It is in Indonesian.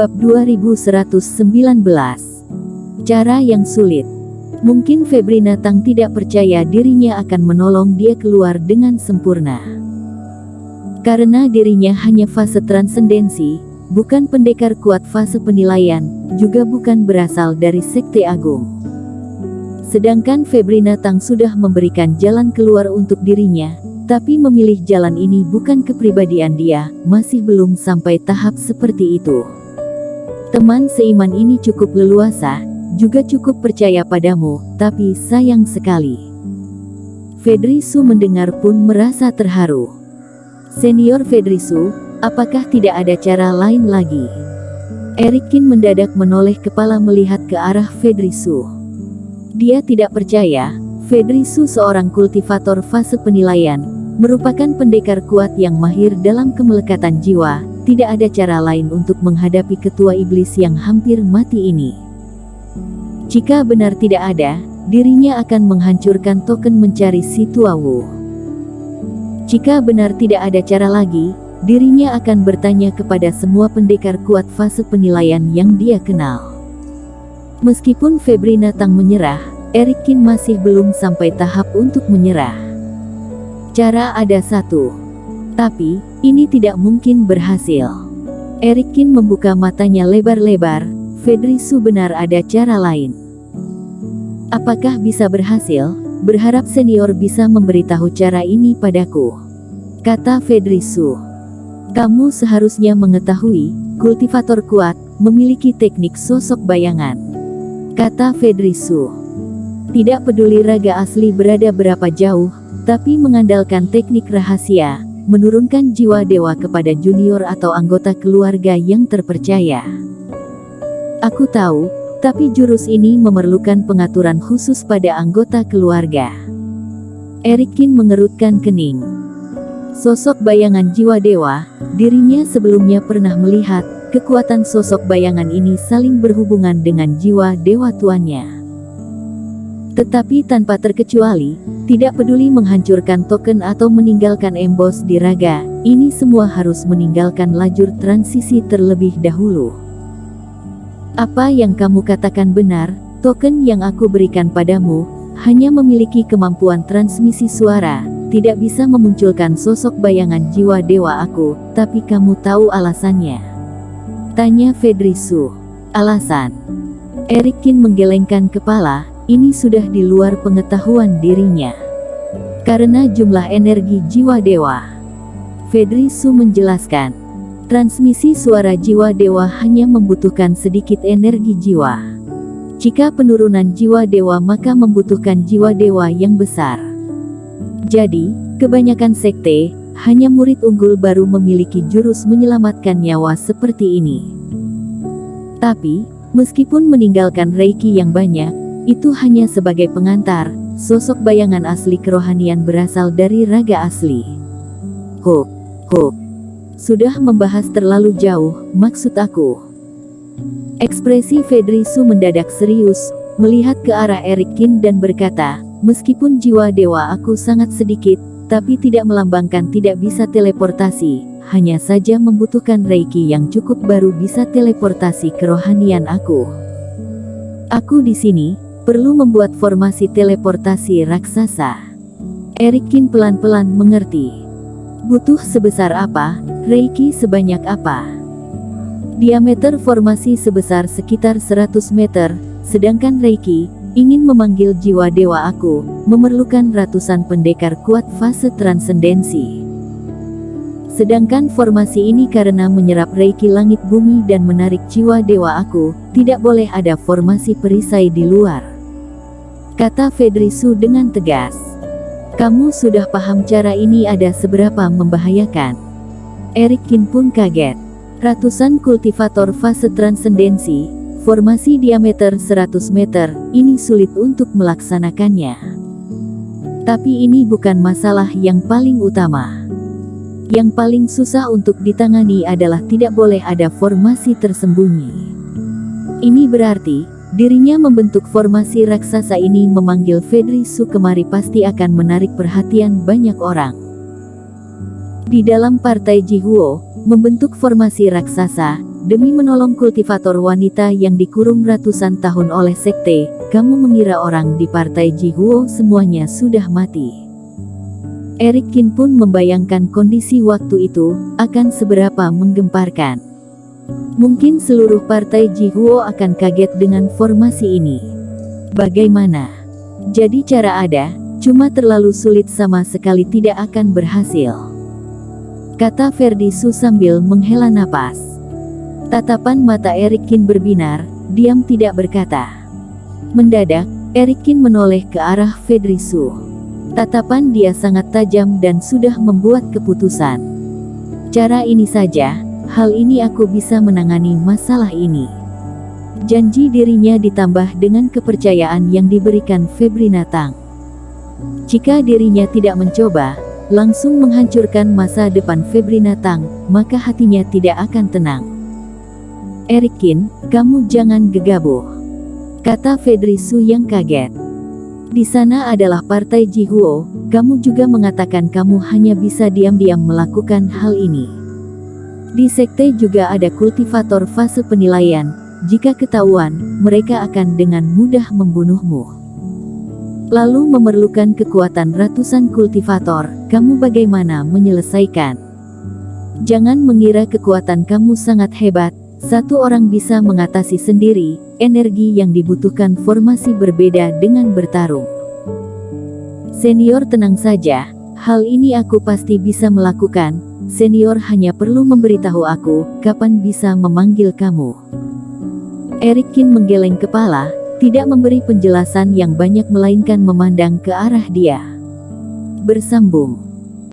Bab 2119. Cara yang sulit. Mungkin Febrina Tang tidak percaya dirinya akan menolong dia keluar dengan sempurna. Karena dirinya hanya fase transendensi, bukan pendekar kuat fase penilaian, juga bukan berasal dari Sekte Agung. Sedangkan Febrina Tang sudah memberikan jalan keluar untuk dirinya, tapi memilih jalan ini bukan kepribadian dia, masih belum sampai tahap seperti itu. Teman seiman ini cukup leluasa, juga cukup percaya padamu, tapi sayang sekali. Fedrisu mendengar pun merasa terharu. Senior Fedrisu, apakah tidak ada cara lain lagi? Erikin mendadak menoleh kepala melihat ke arah Fedrisu. Dia tidak percaya, Fedrisu seorang kultivator fase penilaian, merupakan pendekar kuat yang mahir dalam kemelekatan jiwa. Tidak ada cara lain untuk menghadapi ketua iblis yang hampir mati ini. Jika benar tidak ada, dirinya akan menghancurkan token mencari si Tua Wu. Jika benar tidak ada cara lagi, dirinya akan bertanya kepada semua pendekar kuat fase penilaian yang dia kenal. Meskipun Febrina Tang menyerah, Erikin masih belum sampai tahap untuk menyerah. Cara ada satu. Tapi, ini tidak mungkin berhasil. Erikin membuka matanya lebar-lebar, Fedrisu benar ada cara lain. Apakah bisa berhasil? Berharap senior bisa memberitahu cara ini padaku, kata Fedrisu. Kamu seharusnya mengetahui, kultivator kuat, memiliki teknik sosok bayangan, kata Fedrisu. Tidak peduli raga asli berada berapa jauh, tapi mengandalkan teknik rahasia, menurunkan jiwa dewa kepada junior atau anggota keluarga yang terpercaya. Aku tahu, tapi jurus ini memerlukan pengaturan khusus pada anggota keluarga. Erikin mengerutkan kening. Sosok bayangan jiwa dewa, dirinya sebelumnya pernah melihat, kekuatan sosok bayangan ini saling berhubungan dengan jiwa dewa tuannya. Tetapi tanpa terkecuali, tidak peduli menghancurkan token atau meninggalkan embos di raga, ini semua harus meninggalkan lajur transisi terlebih dahulu. Apa yang kamu katakan benar, token yang aku berikan padamu, hanya memiliki kemampuan transmisi suara, tidak bisa memunculkan sosok bayangan jiwa dewa aku, tapi kamu tahu alasannya? Tanya Fedrisu. Alasan? Erikin menggelengkan kepala. Ini sudah di luar pengetahuan dirinya. Karena jumlah energi jiwa dewa. Fedrisu menjelaskan. Transmisi suara jiwa dewa hanya membutuhkan sedikit energi jiwa. Jika penurunan jiwa dewa maka membutuhkan jiwa dewa yang besar. Jadi, kebanyakan sekte, hanya murid unggul baru memiliki jurus menyelamatkan nyawa seperti ini. Tapi, meskipun meninggalkan reiki yang banyak, itu hanya sebagai pengantar, sosok bayangan asli kerohanian berasal dari raga asli. Huk. Sudah membahas terlalu jauh, maksud aku. Ekspresi Fedrisu mendadak serius, melihat ke arah Erikin dan berkata, meskipun jiwa dewa aku sangat sedikit, tapi tidak melambangkan tidak bisa teleportasi, hanya saja membutuhkan reiki yang cukup baru bisa teleportasi kerohanian aku. Aku di sini perlu membuat formasi teleportasi raksasa. Erikin pelan-pelan mengerti. Butuh sebesar apa, reiki sebanyak apa? Diameter formasi sebesar sekitar 100 meter, sedangkan reiki, ingin memanggil jiwa dewa aku, memerlukan ratusan pendekar kuat fase transendensi. Sedangkan formasi ini karena menyerap reiki langit bumi dan menarik jiwa dewa aku, tidak boleh ada formasi perisai di luar. Kata Fedrisu dengan tegas. Kamu sudah paham cara ini ada seberapa membahayakan? Erikin pun kaget. Ratusan kultivator fase transendensi, formasi diameter 100 meter, ini sulit untuk melaksanakannya. Tapi ini bukan masalah yang paling utama. Yang paling susah untuk ditangani adalah tidak boleh ada formasi tersembunyi. Ini berarti, dirinya membentuk formasi raksasa ini memanggil Fedrisu kemari pasti akan menarik perhatian banyak orang. Di dalam partai Jihuo, membentuk formasi raksasa, Demi menolong kultivator wanita yang dikurung ratusan tahun oleh sekte, kamu mengira orang di partai Jihuo semuanya sudah mati. Eric Kin pun membayangkan kondisi waktu itu akan seberapa menggemparkan. Mungkin seluruh partai Jihuo akan kaget dengan formasi ini. Bagaimana? Jadi cara ada, cuma terlalu sulit sama sekali tidak akan berhasil. Kata Ferdi Su sambil menghela napas. Tatapan mata Eric Kin berbinar, diam tidak berkata. Mendadak, Eric Kin menoleh ke arah Ferdi Su. Tatapan dia sangat tajam dan sudah membuat keputusan. Cara ini saja, hal ini aku bisa menangani masalah ini. Janji dirinya ditambah dengan kepercayaan yang diberikan Febrina Tang. Jika dirinya tidak mencoba, langsung menghancurkan masa depan Febrina Tang, maka hatinya tidak akan tenang. Eric Kin, kamu jangan gegabah, kata Ferdi Su yang kaget. Di sana adalah partai Jihuo, kamu juga mengatakan kamu hanya bisa diam-diam melakukan hal ini. Di sekte juga ada kultivator fase penilaian, jika ketahuan, mereka akan dengan mudah membunuhmu. Lalu memerlukan kekuatan ratusan kultivator, kamu bagaimana menyelesaikan? Jangan mengira kekuatan kamu sangat hebat. Satu orang bisa mengatasi sendiri, energi yang dibutuhkan formasi berbeda dengan bertarung. Senior tenang saja, hal ini aku pasti bisa melakukan, senior hanya perlu memberitahu aku, kapan bisa memanggil kamu. Eric Kin menggeleng kepala, tidak memberi penjelasan yang banyak melainkan memandang ke arah dia. Bersambung.